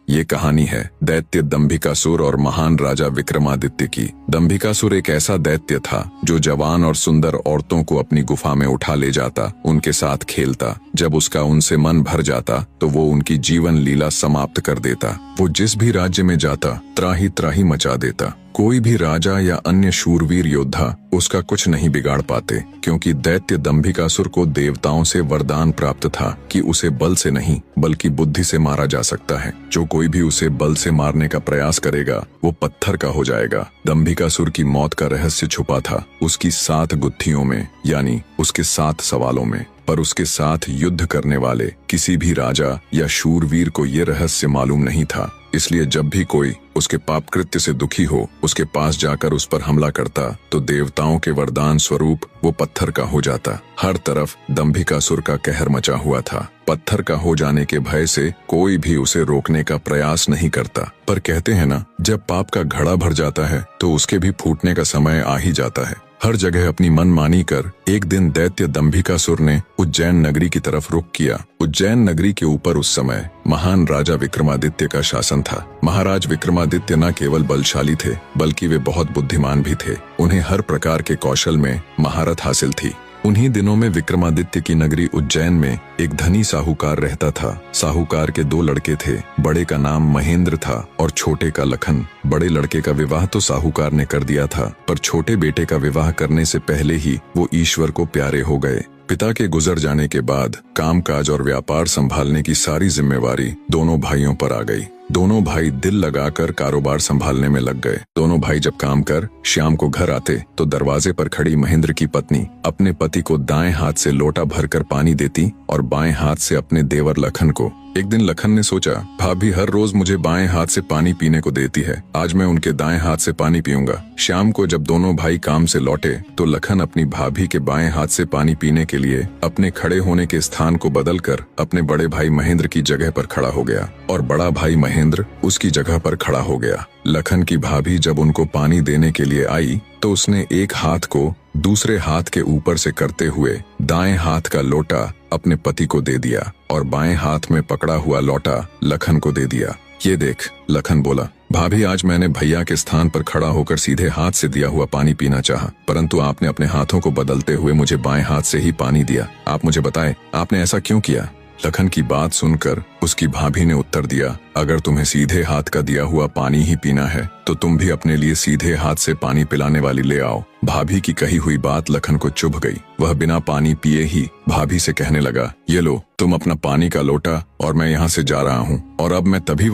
ये कहानी है दैत्य दंभिकासुर और महान राजा विक्रमादित्य की। दंभिकासुर एक ऐसा दैत्य था जो जवान और सुंदर औरतों को अपनी गुफा में उठा ले जाता, उनके साथ खेलता। जब उसका उनसे मन भर जाता तो वो उनकी जीवन लीला समाप्त कर देता। वो जिस भी राज्य में जाता त्राही त्राही मचा देता। कोई भी राजा या अन्य शूरवीर योद्धा उसका कुछ नहीं बिगाड़ पाते, क्योंकि दैत्य दंभिकासुर को देवताओं से वरदान प्राप्त था कि उसे बल से नहीं बल्कि बुद्धि से मारा जा सकता है। जो कोई भी उसे बल से मारने का प्रयास करेगा वो पत्थर का हो जाएगा। दंभिकासुर की मौत का रहस्य छुपा था उसकी 7 गुत्थियों में, यानी उसके 7 सवालों में। पर उसके साथ युद्ध करने वाले किसी भी राजा या शूरवीर को ये रहस्य मालूम नहीं था। इसलिए जब भी कोई उसके पाप कृत्य से दुखी हो उसके पास जाकर उस पर हमला करता तो देवताओं के वरदान स्वरूप वो पत्थर का हो जाता। हर तरफ दंभिकासुर का कहर मचा हुआ था। पत्थर का हो जाने के भय से कोई भी उसे रोकने का प्रयास नहीं करता। पर कहते हैं ना, जब पाप का घड़ा भर जाता है तो उसके भी फूटने का समय आ ही जाता है। हर जगह अपनी मनमानी कर एक दिन दैत्य दंभिकासुर ने उज्जैन नगरी की तरफ रुख किया। उज्जैन नगरी के ऊपर उस समय महान राजा विक्रमादित्य का शासन था। महाराज विक्रमादित्य न केवल बलशाली थे बल्कि वे बहुत बुद्धिमान भी थे। उन्हें हर प्रकार के कौशल में महारत हासिल थी। उन्हीं दिनों में विक्रमादित्य की नगरी उज्जैन में एक धनी साहूकार रहता था। साहूकार के 2 लड़के थे। बड़े का नाम महेंद्र था और छोटे का लखन। बड़े लड़के का विवाह तो साहूकार ने कर दिया था, पर छोटे बेटे का विवाह करने से पहले ही वो ईश्वर को प्यारे हो गए। पिता के गुजर जाने के बाद कामकाज और व्यापार संभालने की सारी जिम्मेवारी दोनों भाइयों पर आ गई। दोनों भाई दिल लगाकर कारोबार संभालने में लग गए। दोनों भाई जब काम कर शाम को घर आते तो दरवाजे पर खड़ी महेंद्र की पत्नी अपने पति को दाएं हाथ से लोटा भरकर पानी देती और बाएं हाथ से अपने देवर लखन को। एक दिन लखन ने सोचा, भाभी हर रोज मुझे बाएं हाथ से पानी पीने को देती है, आज मैं उनके दाएं हाथ से पानी पीऊंगा। शाम को जब दोनों भाई काम से लौटे तो लखन अपनी भाभी के बाएं हाथ से पानी पीने के लिए अपने खड़े होने के स्थान को बदलकर अपने बड़े भाई महेंद्र की जगह पर खड़ा हो गया और बड़ा भाई महेंद्र उसकी जगह पर खड़ा हो गया। लखन की भाभी जब उनको पानी देने के लिए आई तो उसने एक हाथ को दूसरे हाथ के ऊपर से करते हुए दाएं हाथ का लोटा अपने पति को दे दिया और बाएं हाथ में पकड़ा हुआ लोटा लखन को दे दिया। ये देख, लखन बोला, भाभी आज मैंने भैया के स्थान पर खड़ा होकर सीधे हाथ से दिया हुआ पानी पीना चाहा, परंतु आपने अपने हाथों को बदलते हुए मुझे बाएं हाथ से ही पानी दिया। आप मुझे बताएं, आपने ऐसा क्यों किया? लखन की बात सुनकर उसकी भाभी ने उत्तर दिया, अगर तुम्हें सीधे हाथ का दिया हुआ पानी ही पीना है तो तुम भी अपने लिए सीधे हाथ से पानी पिलाने वाली ले आओ। भाभी की कही हुई बात लखन को चुभ गई। वह बिना पानी पिए ही भाभी से कहने लगा, ये लो तुम अपना पानी का लोटा और मैं यहाँ से जा रहा हूँ और अब मैं तभी